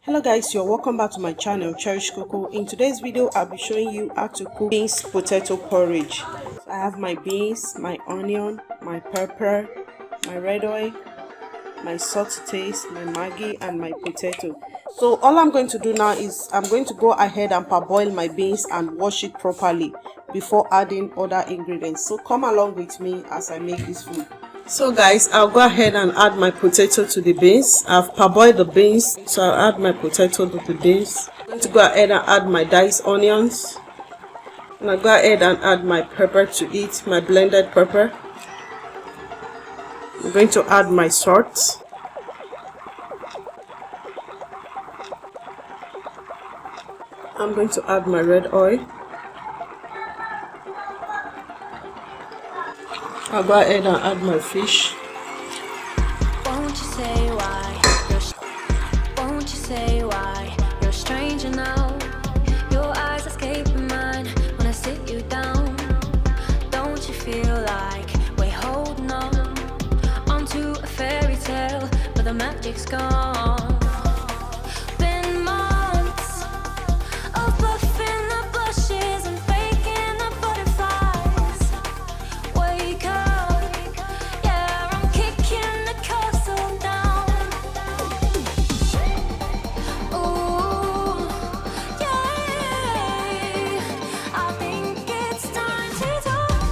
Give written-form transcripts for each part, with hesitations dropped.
Hello guys, you're welcome back to my channel Cherish Coco. In today's video I'll be showing you how to cook beans potato porridge. So I have my beans, my onion, my pepper, my red oil, my salt to taste, my Maggi, and my potato. So all I'm going to do now is I'm going to go ahead and parboil my beans and wash it properly before adding other ingredients. So come along with me as I make this food. So guys, I'll go ahead and add my potato to the beans. I've parboiled the beans, so I'll add my potato to the beans. I'm going to go ahead and add my diced onions. And I'll go ahead and add my pepper to it, my blended pepper. I'm going to add my salt. I'm going to add my red oil. I'll go ahead and add my fish. Won't you say why you're a stranger now? Your eyes escape mine when I sit you down. Don't you feel like we're holding on onto a fairy tale, but the magic's gone? Been months of bluffing the blushes and faking the butterflies. Wake up, yeah, I'm kicking the castle down. Ooh, yeah, I think it's time to talk.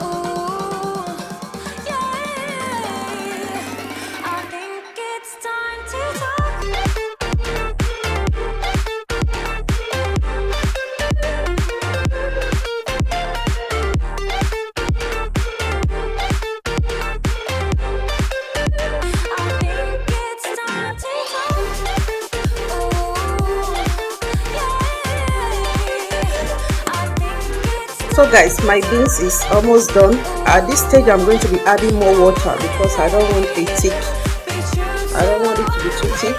Ooh, yeah, I think it's time to talk. So guys, my beans is almost done. At this stage I'm going to be adding more water because I don't want it to be too thick.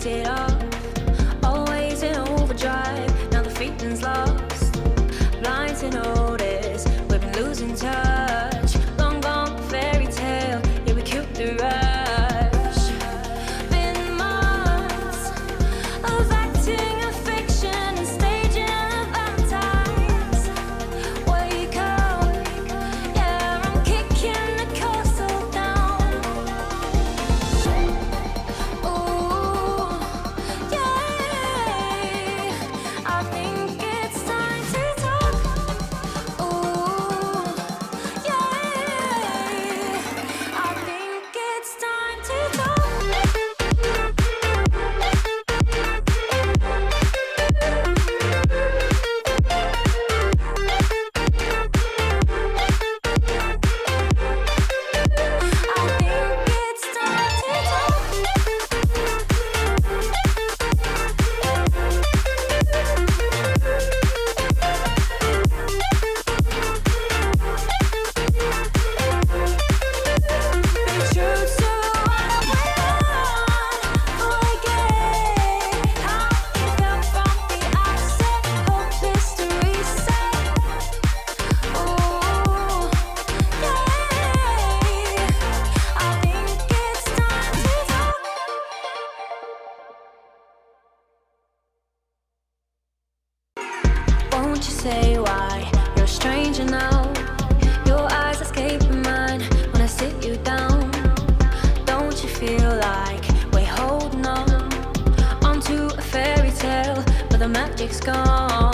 It off, always in overdrive. Now the feeling's lost, blind to notice we've been losing touch. Long gone fairy tale, yeah, we killed the rush. Been months of acting a fiction and staging a Valentine's. Wake up, yeah, I'm kicking the castle down. Won't you say why you're a stranger now? Your eyes escape mine when I sit you down. Don't you feel like we're holding on onto a fairy tale, but the magic's gone?